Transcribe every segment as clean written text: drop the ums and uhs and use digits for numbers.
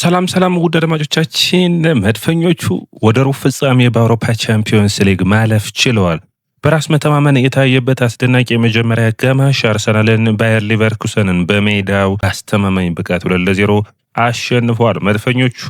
ሰላም ውድ አድማጮቻችን፣ መድፈኞቹ ወደ ሩብ ፍጻሜ በአውሮፓ ቻምፒዮንስ ሊግ ማለፍ ችለዋል። በራስ መተማመን የታየበት አስደናቂ የመጀመሪያ አጋማሽ አርሰናልን ባየር ሊቨርኩሰንን በሜዳው አስተማማኝ ብቃት 2-0 አሸንፏል። መድፈኞቹ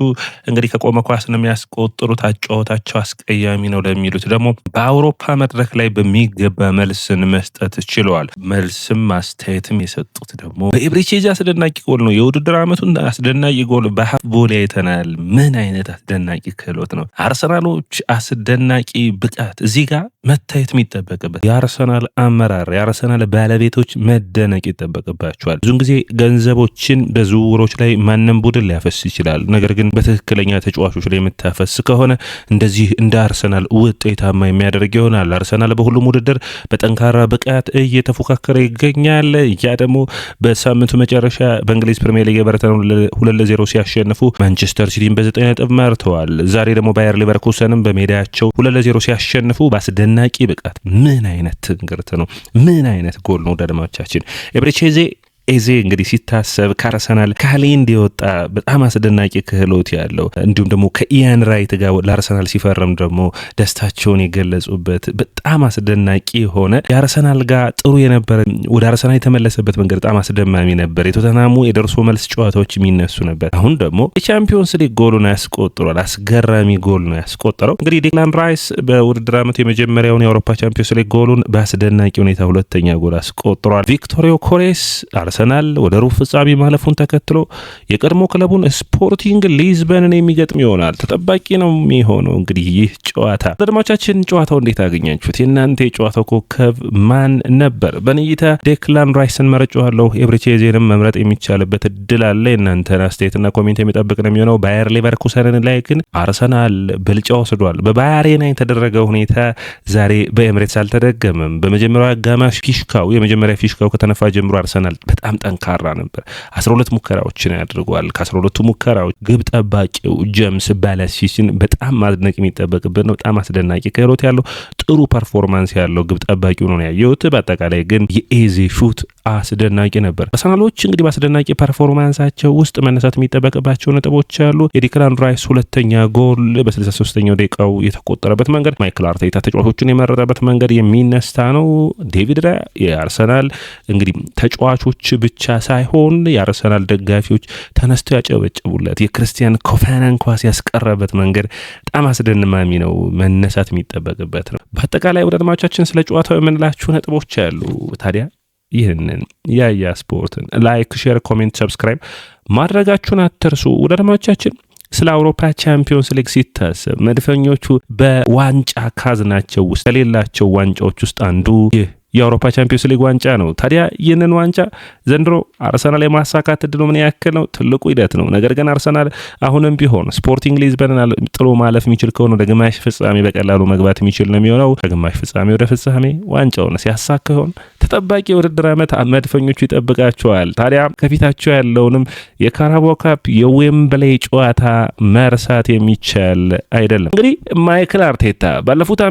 እንግዲህ ከቆመ ኳስ ነው የሚያስቆጥሩት። አጫወታቸው አስቀያሚ ነው ለሚሉት ደግሞ በአውሮፓ መድረክ ላይ በሚገባ መልስን መስጠት ችለዋል። መልስም አስተያየትም የሰጡት ደግሞ በኤብሪቼዚ አስደናቂ ጎል ነው። የውድድር ዓመቱን አስደናቂ ጎል በሀፍ ቦሌ አይተናል። ምን አይነት አስደናቂ ክህሎት ነው! አርሰናሎች አስደናቂ ብቃት እዚህ ጋር መታየት የሚጠበቅበት የአርሰናል አመራር፣ የአርሰናል ባለቤቶች መደነቅ ይጠበቅባቸዋል። ብዙን ጊዜ ገንዘቦችን በዝውውሮች ላይ ማንም ቡድን ሊያፈስ ይችላል። ነገር ግን በትክክለኛ ተጫዋቾች ላይ የምታፈስ ከሆነ እንደዚህ እንደ አርሰናል ውጤታማ የሚያደርግ ይሆናል። አርሰናል በሁሉም ውድድር በጠንካራ ብቃት እየተፎካከረ ይገኛል። ያ ደግሞ በሳምንቱ መጨረሻ በእንግሊዝ ፕሪሚየር ሊግ ኤቨርተንን 2-0 ሲያሸንፉ ማንቸስተር ሲቲን በ9 ነጥብ መርተዋል። ዛሬ ደግሞ ባየር ሊቨርኩሰንም በሜዳቸው 2-0 ሲያሸንፉ ባስደናቂ ብቃት ምን አይነት ትንግርት ነው! ምን አይነት ጎል ነው! አድማጮቻችን ኤብሪቼዚ እንግዲህ ሲታሰብ ከአርሰናል ካሌንድ የወጣ በጣም አስደናቂ ክህሎት ያለው እንዲሁም ደግሞ ከኢያን ራይት ጋር ለአርሰናል ሲፈርም ደግሞ ደስታቸውን የገለጹበት በጣም አስደናቂ የሆነ የአርሰናል ጋር ጥሩ የነበረ ወደ አርሰናል የተመለሰበት መንገድ በጣም አስደማሚ ነበር። የቶተናሙ የደርሶ መልስ ጨዋታዎች የሚነሱ ነበር። አሁን ደግሞ የቻምፒዮንስ ሊግ ጎሉን ያስቆጥሯል። አስገራሚ ጎል ነው ያስቆጠረው። እንግዲህ ዴክላን ራይስ በውድድር ዓመቱ የመጀመሪያውን የአውሮፓ ቻምፒዮንስ ሊግ ጎሉን በአስደናቂ ሁኔታ ሁለተኛ ጎል አስቆጥሯል። ቪክቶሪዮ ኮሬስ አርሰናል ወደ ሩብ ፍጻሜ ማለፉን ተከትሎ የቀድሞ ክለቡን ስፖርቲንግ ሊዝበንን የሚገጥም ይሆናል። ተጠባቂ ነው የሚሆነው እንግዲህ ይህ ጨዋታ። አድማጮቻችን ጨዋታው እንዴት አገኛችሁት? የእናንተ የጨዋታው ኮከብ ማን ነበር? በንይታ ዴክላን ራይስን መርጫለሁ። ኤብሪቼዚንም መምረጥ የሚቻልበት እድል አለ። የእናንተን አስተያየትና ኮሜንት የሚጠብቅ ነው የሚሆነው። ባየር ሊቨርኩሰንን ላይ ግን አርሰናል ብልጫ ወስዷል። በባየሬና የተደረገው ሁኔታ ዛሬ በኤምሬትስ አልተደገመም። በመጀመሪያው አጋማሽ የመጀመሪያ ፊሽካው ከተነፋ ጀምሮ አርሰናል በጣም ጠንካራ ነበር። 12 ሙከራዎችን ያድርጓል። ከ12ቱ ሙከራዎች ግብ ጠባቂው ጀምስ ባላሲስን በጣም ማድነቅ የሚጠበቅበት ነው። በጣም አስደናቂ ክህሎት ያለው ጥሩ ፐርፎርማንስ ያለው ግብ ጠባቂው ነው ያየሁት። በአጠቃላይ ግን የኤዜ ሹት አስደናቂ ነበር። አርሰናሎች እንግዲህ በአስደናቂ ፐርፎርማንሳቸው ውስጥ መነሳት የሚጠበቅባቸው ነጥቦች አሉ። የዴክላን ራይስ ሁለተኛ ጎል በ63ኛው ደቂቃው የተቆጠረበት መንገድ፣ ማይክል አርቴታ ተጫዋቾቹን የመረጠበት መንገድ የሚነሳ ነው። ዴቪድ ራያ የአርሰናል እንግዲህ ተጫዋቾች ብቻ ሳይሆን የአርሰናል ደጋፊዎች ተነስተው ያጨበጨቡለት የክርስቲያን ኮፋናን ኳስ ያስቀረበት መንገድ በጣም አስደማሚ ነው። መነሳት የሚጠበቅበት ነው። በአጠቃላይ ወደ አድማጮቻችን ስለ ጨዋታው የምንላችሁ ነጥቦች አሉ። ታዲያ ይህንን ያያ ስፖርትን ላይክ፣ ሼር፣ ኮሜንት፣ ሰብስክራይብ ማድረጋችሁን አትርሱ። ወደ አድማጮቻችን ስለ አውሮፓ ቻምፒዮንስ ሊግ ሲታሰብ መድፈኞቹ በዋንጫ ካዝናቸው ውስጥ ከሌላቸው ዋንጫዎች ውስጥ አንዱ ይህ የአውሮፓ ቻምፒዮንስ ሊግ ዋንጫ ነው። ታዲያ ይህንን ዋንጫ ዘንድሮ አርሰናል የማሳካት እድሉ ምን ያክል ነው? ትልቁ ሂደት ነው። ነገር ግን አርሰናል አሁንም ቢሆን ስፖርቲንግ ሊዝበንን ጥሎ ማለፍ የሚችል ከሆነ ወደ ግማሽ ፍጻሜ በቀላሉ መግባት የሚችል ነው የሚሆነው። ከግማሽ ፍጻሜ ወደ ፍጻሜ ዋንጫውን ሲያሳካ ይሆን? ተጠባቂ የውድድር ዓመት መድፈኞቹ ይጠብቃቸዋል። ታዲያ ከፊታቸው ያለውንም የካራባኦ ካፕ የዌምብሌይ ጨዋታ መርሳት የሚቻል አይደለም። እንግዲህ ማይክል አርቴታ ባለፉት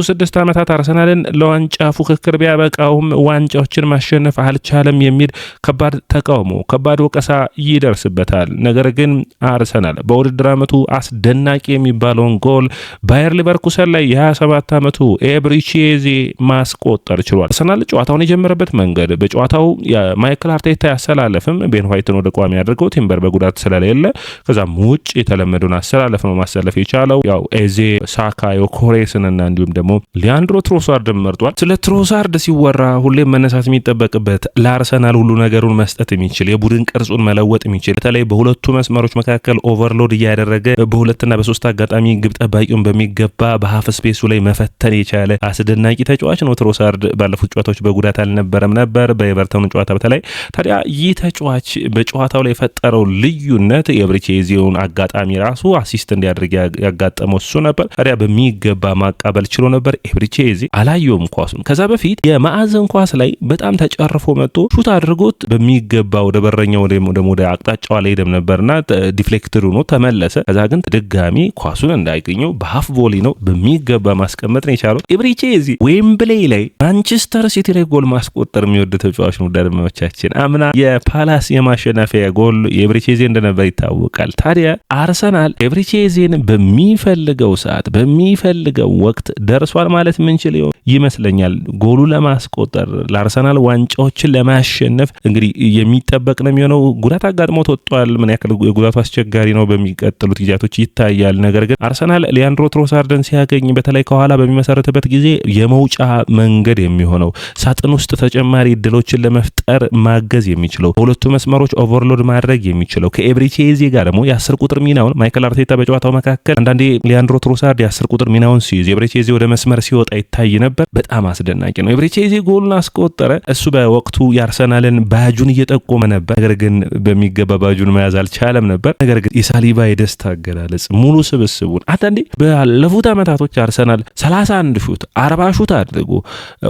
6 ዓመታት አርሰናልን ለዋንጫ ፉክክር ቢያበቃውም ዋንጫዎችን ማሸነፍ አልቻለም የሚል ከባድ ተቃውሞ፣ ከባድ ወቀሳ ይደርስበታል። ነገር ግን አርሰናል በውድድር ዓመቱ አስደናቂ የሚባለውን ጎል ባየር ሊቨርኩሰን ላይ የ27 ዓመቱ ኤብሪቼዚ ማስቆጠር ችሏል። አርሰናል ጨዋታውን የጀመረበት መንገድ በጨዋታው የማይክል አርቴታ ያሰላለፍም ቤን ዋይትን ወደ ቋሚ አድርገው ቲምበር በጉዳት ስለሌለ ከዛም ውጭ የተለመደውን አሰላለፍ ነው ማሰለፍ የቻለው። ያው ኤዜ፣ ሳካ፣ ዮኮሬስንና እንዲሁም ደግሞ ሊያንድሮ ትሮሳርድን መርጧል። ስለ ትሮሳርድ ሲወራ ሁሌም መነሳት የሚጠበቅበት ለአርሰናል ሁሉ ነገሩን መስጠት የሚችል የቡድን ቅርጹን መለወጥ የሚችል በተለይ በሁለቱ መስመሮች መካከል ኦቨርሎድ እያደረገ በሁለትና በሶስት አጋጣሚ ግብ ጠባቂውን በሚገባ በሀፍ ስፔሱ ላይ መፈተን የቻለ አስደናቂ ተጫዋች ነው ትሮሳርድ። ባለፉት ጨዋታዎች በጉዳት አልነበረም ነበር፣ በኤቨርተኑ ጨዋታ በተለይ። ታዲያ ይህ ተጫዋች በጨዋታው ላይ የፈጠረው ልዩነት የኤብሪቼዚውን አጋጣሚ ራሱ አሲስት እንዲያደርግ ያጋጠመው እሱ ነበር። ታዲያ በሚገባ ማቃበል ችሎ ነበር ኤብሪቼዚ። አላየውም ኳሱን። ከዛ በፊት የማዕዘን ኳስ ላይ በጣም ተጨርፎ መጥቶ ሹት አድርጎት በሚገባ ወደ በረኛው ወደ አቅጣጫው አልሄደም ነበርና ዲፍሌክትድ ሆኖ ተመለሰ። ከዛ ግን ድጋሚ ኳሱን እንዳይገኘው በሃፍ ቮሊ ነው በሚገባ ማስቀመጥ ነው የቻለው። ኤብሪቼዚ ዌምብሌይ ላይ ማንቸስተር ሲቲ ላይ ጎል ማስቆጠር የሚወድ ተጫዋች ነው። ደርመቻችን አምና የፓላስ የማሸነፊያ ጎል የኤብሪቼዚ እንደነበር ይታወቃል። ታዲያ አርሰናል ኤብሪቼዚን በሚፈልገው ሰዓት በሚፈልገው ወቅት ደርሷል ማለት ምንችል ይመስለኛል። ጎሉ ለማስቆጠር ለአርሰናል ዋንጫዎችን ለማሸነፍ እንግዲህ የሚጠበቅ ነው የሚሆነው። ጉዳት አጋጥሞት ወጥቷል። ምን ያክል የጉዳቱ አስቸጋሪ ነው በሚቀጥሉት ጊዜያቶች ይታያል። ነገር ግን አርሰናል ሊያንድሮ ትሮሳርድን ሲያገኝ በተለይ ከኋላ በሚመሰረትበት ጊዜ የመውጫ መንገድ የሚሆነው ሳጥን ውስጥ ተጨማሪ እድሎችን ለመፍጠር ማገዝ የሚችለው በሁለቱ መስመሮች ኦቨርሎድ ማድረግ የሚችለው ከኤብሪቼዚ ጋር ደግሞ የ10 ቁጥር ሚናውን ማይክል አርቴታ በጨዋታው መካከል አንዳንዴ ሊያንድሮ ትሮሳርድ የ10 ቁጥር ሚናውን ሲይዝ ኤብሪቼዚ ወደ መስመር ሲወጣ ይታይ ነበር። በጣም አስደናቂ ነው። ኤብሪቼዚ ጎሉን አስቆጠረ። እሱ በወቅቱ የአርሰናልን ባጁን እየጠቆመ ነበር። ነገር ግን በሚገባ ባጁን መያዝ አልቻለም ነበር። ነገር ግን የሳሊባ የደስታ አገላለጽ ሙሉ ስብስቡን አንዳንዴ ባለፉት ዓመታቶች አርሰናል 31 ሹት 40 ሹት አድርጎ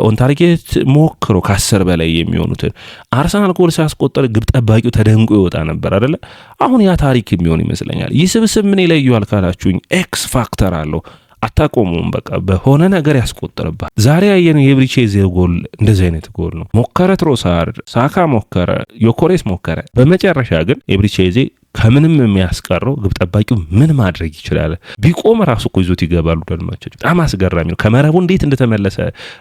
ኦን ታርጌት ሞክሮ ከ10 በላይ የሚሆኑትን አርሰናል ጎል ሲያስቆጠር ግብ ጠባቂው ተደንቆ ይወጣ ነበር አይደለ? አሁን ያ ታሪክ የሚሆን ይመስለኛል። ይህ ስብስብ ምን ይለየዋል ካላችሁኝ ኤክስ ፋክተር አለው። አታቆሙም። በቃ በሆነ ነገር ያስቆጥርባል። ዛሬ ያየነው የኤብሪቼዚ ጎል እንደዚህ አይነት ጎል ነው። ሞከረ ትሮሳርድ፣ ሳካ ሞከረ፣ ዮኮሬስ ሞከረ። በመጨረሻ ግን ኤብሪቼዚ ከምንም የሚያስቀረው ግብ ጠባቂው ምን ማድረግ ይችላል? ቢቆም ራሱ እኮ ይዞት ይገባሉ። ደልማቸው በጣም አስገራሚ ነው። ከመረቡ እንዴት እንደተመለሰ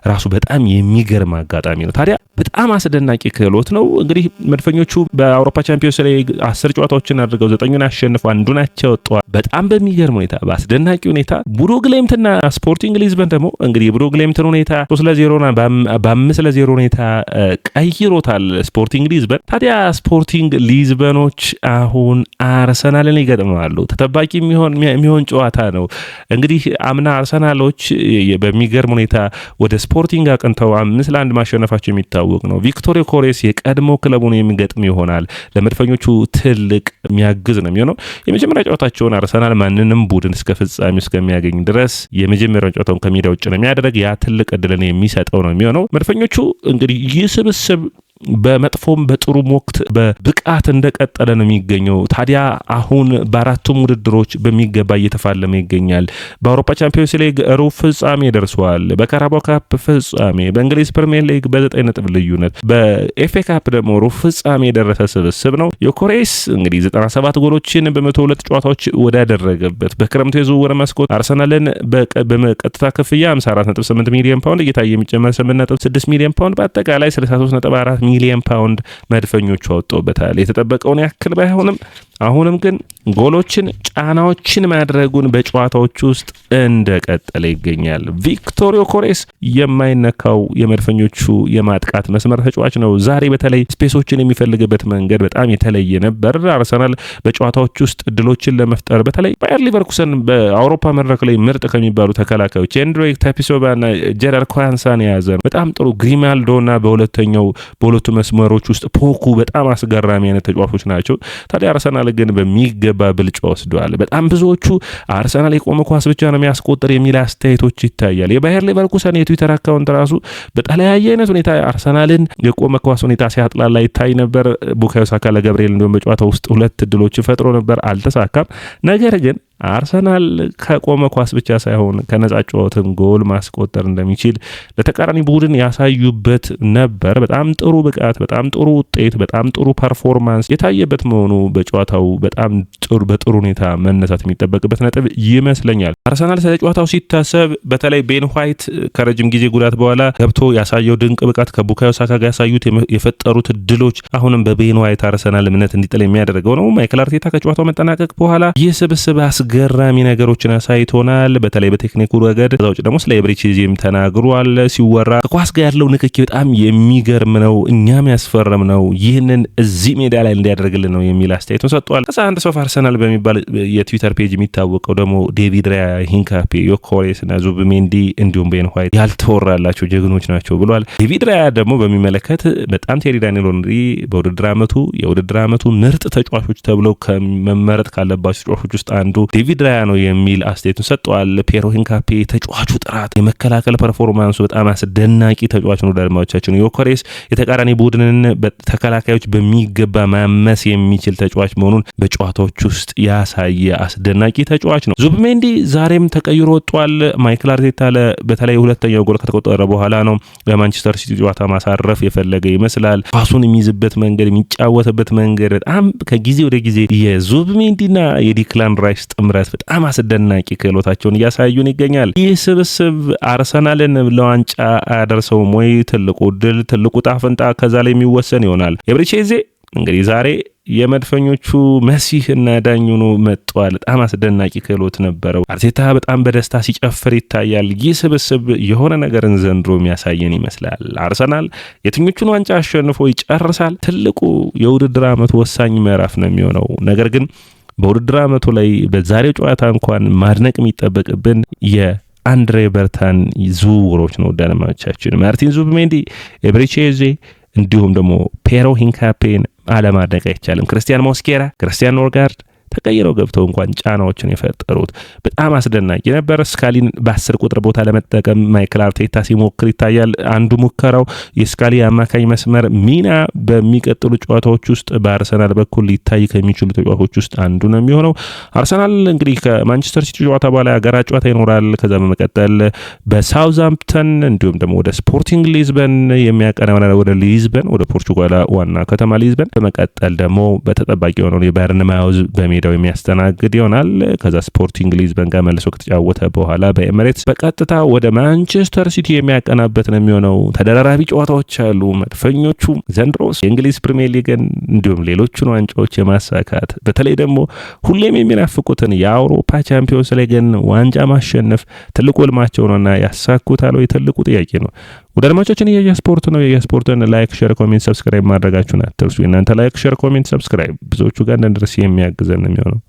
ራሱ በጣም የሚገርም አጋጣሚ ነው። ታዲያ በጣም አስደናቂ ክህሎት ነው። እንግዲህ መድፈኞቹ በአውሮፓ ቻምፒዮንስ ላይ 10 ጨዋታዎችን አድርገው 9ን አሸንፈው አንዱን አቻ ወጥተዋል። በጣም በሚገርም ሁኔታ በአስደናቂ ሁኔታ ቦዶ ግሌምትና ስፖርቲንግ ሊዝበን ደግሞ እንግዲህ ቦዶ ግሌምትን ሁኔታ 3-0ና በ5-0 ሁኔታ ቀይሮታል ስፖርቲንግ ሊዝበን። ታዲያ ስፖርቲንግ ሊዝበኖች አሁን አርሰናልን ይገጥማሉ። ተጠባቂ የሚሆን ጨዋታ ነው። እንግዲህ አምና አርሰናሎች በሚገርም ሁኔታ ወደ ስፖርቲንግ አቅንተው 5-1 ማሸነፋቸው የሚታወቅ ነው። ቪክቶር ዮኬሬስ የቀድሞ ክለቡን የሚገጥም ይሆናል። ለመድፈኞቹ ትልቅ የሚያግዝ ነው የሚሆነው። የመጀመሪያ ጨዋታቸውን አርሰናል ማንንም ቡድን እስከ ፍጻሜው እስከሚያገኝ ድረስ የመጀመሪያው ጨዋታውን ከሜዳ ውጭ ነው የሚያደርግ። ያ ትልቅ እድልን የሚሰጠው ነው የሚሆነው። መድፈኞቹ እንግዲህ ይህ ስብስብ በመጥፎም በጥሩም ወቅት በብቃት እንደቀጠለ ነው የሚገኘው። ታዲያ አሁን በአራቱም ውድድሮች በሚገባ እየተፋለመ ይገኛል። በአውሮፓ ቻምፒዮንስ ሊግ ሩብ ፍጻሜ ደርሷል። በካራባኦ ካፕ ፍጻሜ፣ በእንግሊዝ ፕሪሚየር ሊግ በ9 ነጥብ ልዩነት፣ በኤፍኤ ካፕ ደግሞ ሩብ ፍጻሜ የደረሰ ስብስብ ነው። ዮኬሬስ እንግዲህ 97 ጎሎችን በ102 ጨዋታዎች ወዳደረገበት በክረምቱ የዝውውር መስኮት አርሰናልን በቀጥታ ክፍያ 54.8 ሚሊዮን ፓውንድ እየታየ የሚጨመር 8.6 ሚሊዮን ፓውንድ በአጠቃላይ 63.4 ሚሊዮን ፓውንድ መድፈኞቹ አወጡበታል። የተጠበቀውን ያክል ባይሆንም አሁንም ግን ጎሎችን ጫናዎችን ማድረጉን በጨዋታዎች ውስጥ እንደቀጠለ ይገኛል። ቪክቶር ዮኬሬስ የማይነካው የመድፈኞቹ የማጥቃት መስመር ተጫዋች ነው። ዛሬ በተለይ ስፔሶችን የሚፈልግበት መንገድ በጣም የተለየ ነበር። አርሰናል በጨዋታዎች ውስጥ እድሎችን ለመፍጠር በተለይ ባየር ሊቨርኩሰን በአውሮፓ መድረክ ላይ ምርጥ ከሚባሉ ተከላካዮች ኤንድሪክ ታፒሶባና ጀራርድ ኳንሳን የያዘ ነው። በጣም ጥሩ ግሪማልዶና በሁለቱ መስመሮች ውስጥ ፖኩ በጣም አስገራሚ አይነት ተጫዋቾች ናቸው። ታዲያ አርሰናል ግን በሚገባ ብልጫ ወስደዋል። በጣም ብዙዎቹ አርሰናል የቆመ ኳስ ብቻ ነው የሚያስቆጥር የሚል አስተያየቶች ይታያል። የባየር ሊቨርኩሰን የትዊተር አካውንት ራሱ በተለያየ አይነት ሁኔታ አርሰናልን የቆመ ኳስ ሁኔታ ሲያጥላላ ይታይ ነበር። ቡካዮ ሳካ ለገብርኤል እንዲሁም በጨዋታ ውስጥ 2 እድሎች ፈጥሮ ነበር፣ አልተሳካም። ነገር ግን አርሰናል ከቆመ ኳስ ብቻ ሳይሆን ከነጻ ጨዋታም ጎል ማስቆጠር እንደሚችል ለተቃራኒ ቡድን ያሳዩበት ነበር። በጣም ጥሩ ብቃት፣ በጣም ጥሩ ውጤት፣ በጣም ጥሩ ፐርፎርማንስ የታየበት መሆኑ በጨዋታው በጣም በጥሩ ሁኔታ መነሳት የሚጠበቅበት ነጥብ ይመስለኛል። አርሰናል ስለ ጨዋታው ሲታሰብ በተለይ ቤን ዋይት ከረጅም ጊዜ ጉዳት በኋላ ገብቶ ያሳየው ድንቅ ብቃት ከቡካዮ ሳካ ጋር ያሳዩት የፈጠሩት ድሎች አሁንም በቤን ዋይት አርሰናል እምነት እንዲጥል የሚያደርገው ነው። ማይክል አርቴታ ከጨዋታው መጠናቀቅ በኋላ ይህ ስብስብ ገራሚ ነገሮችን አሳይቶናል። በተለይ በቴክኒኩ ረገድ። ከዛ ውጭ ደግሞ ስለ ኤብሪቼዚም ተናግሯል። ሲወራ ከኳስ ጋር ያለው ንክኪ በጣም የሚገርም ነው፣ እኛም ያስፈረም ነው፣ ይህንን እዚህ ሜዳ ላይ እንዲያደርግልን ነው የሚል አስተያየቱን ሰጥቷል። ከዛ አንድ ሶፍ አርሰናል በሚባል የትዊተር ፔጅ የሚታወቀው ደግሞ ዴቪድ ራያ፣ ሂንካፔ፣ ዮኬሬስ እና ዙቢሜንዲ እንዲሁም ቤን ዋይት ያልተወራላቸው ጀግኖች ናቸው ብሏል። ዴቪድ ራያ ደግሞ በሚመለከት በጣም ቴሪ ዳንኤል ሄንሪ የውድድር ዓመቱ ምርጥ ተጫዋቾች ተብለው ከመመረጥ ካለባቸው ተጫዋቾች ውስጥ አንዱ ዴቪድ ራያ ነው የሚል አስተያየቱን ሰጥቷል። ፒየሮ ሂንካፔ ተጫዋቹ ጥራት፣ የመከላከል ፐርፎርማንሱ በጣም አስደናቂ ተጫዋች ነው። ዳልማዎቻችን ዮከሬስ የተቃራኒ ቡድንን ተከላካዮች በሚገባ ማመስ የሚችል ተጫዋች መሆኑን በጨዋታዎች ውስጥ ያሳየ አስደናቂ ተጫዋች ነው። ዙብሜንዲ ዛሬም ተቀይሮ ወጥቷል። ማይክል አርቴታ በተለይ ሁለተኛው ጎል ከተቆጠረ በኋላ ነው ለማንቸስተር ሲቲ ጨዋታ ማሳረፍ የፈለገ ይመስላል። ፓሱን የሚይዝበት መንገድ፣ የሚጫወትበት መንገድ በጣም ከጊዜ ወደ ጊዜ የዙብሜንዲና የዲክላን ራይስ ጥምረት በጣም አስደናቂ ክህሎታቸውን እያሳዩን ይገኛል። ይህ ስብስብ አርሰናልን ለዋንጫ አያደርሰውም ወይ? ትልቁ ድል ትልቁ ጣፈንታ ከዛ ላይ የሚወሰን ይሆናል። ኤብሪቼዜ እንግዲህ ዛሬ የመድፈኞቹ መሲህ እና ዳኝ ሆኖ መጥቷል። በጣም አስደናቂ ክህሎት ነበረው። አርቴታ በጣም በደስታ ሲጨፍር ይታያል። ይህ ስብስብ የሆነ ነገርን ዘንድሮ የሚያሳየን ይመስላል። አርሰናል የትኞቹን ዋንጫ አሸንፎ ይጨርሳል? ትልቁ የውድድር ዓመቱ ወሳኝ ምዕራፍ ነው የሚሆነው። ነገር ግን በውድድር ዓመቱ ላይ በዛሬው ጨዋታ እንኳን ማድነቅ የሚጠበቅብን የአንድሬ በርታን ዝውውሮች ነው። ዳለማቻችን ማርቲን ዙብሜንዲ፣ ኤብሪቼዜ እንዲሁም ደግሞ ፒየሮ ሂንካፔን አለማድነቅ አይቻልም። ክርስቲያን ሞስኬራ፣ ክርስቲያን ኖርጋርድ ተቀይረው ገብተው እንኳን ጫናዎችን የፈጠሩት በጣም አስደናቂ ነበር። ስካሊን በ10 ቁጥር ቦታ ለመጠቀም ማይክል አርቴታ ሲሞክር ይታያል። አንዱ ሙከራው የስካሊ አማካኝ መስመር ሚና በሚቀጥሉ ጨዋታዎች ውስጥ በአርሰናል በኩል ሊታይ ከሚችሉ ተጫዋቾች ውስጥ አንዱ ነው የሚሆነው። አርሰናል እንግዲህ ከማንቸስተር ሲቲ ጨዋታ በኋላ አገራት ጨዋታ ይኖራል። ከዛ በመቀጠል በሳውዝሃምፕተን እንዲሁም ደግሞ ወደ ስፖርቲንግ ሊዝበን የሚያቀናው ወደ ሊዝበን ወደ ፖርቹጋል ዋና ከተማ ሊዝበን፣ በመቀጠል ደግሞ በተጠባቂ የሆነው የበርንማውዝ በሜዳው የሚያስተናግድ ይሆናል። ከዛ ስፖርቲንግ ሊዝበን ጋር መልሶ ከተጫወተ በኋላ በኤሚሬትስ በቀጥታ ወደ ማንቸስተር ሲቲ የሚያቀናበት ነው የሚሆነው። ተደራራቢ ጨዋታዎች አሉ። መድፈኞቹ ዘንድሮስ የእንግሊዝ ፕሪሚየር ሊግን እንዲሁም ሌሎቹን ዋንጫዎች የማሳካት በተለይ ደግሞ ሁሌም የሚናፍቁትን የአውሮፓ ቻምፒዮንስ ሊግን ዋንጫ ማሸነፍ ትልቁ ህልማቸው ነውና ያሳኩታል ወይ? ትልቁ ጥያቄ ነው። ወደ አድማጮችን የስፖርት ነው። የስፖርትን ላይክ፣ ሼር፣ ኮሜንት፣ ሰብስክራይብ ማድረጋችሁን አትርሱ። እናንተ ላይክ፣ ሼር፣ ኮሜንት፣ ሰብስክራይብ ብዙዎቹ ጋር እንደርስ የሚያግዘን ነው የሚሆነው።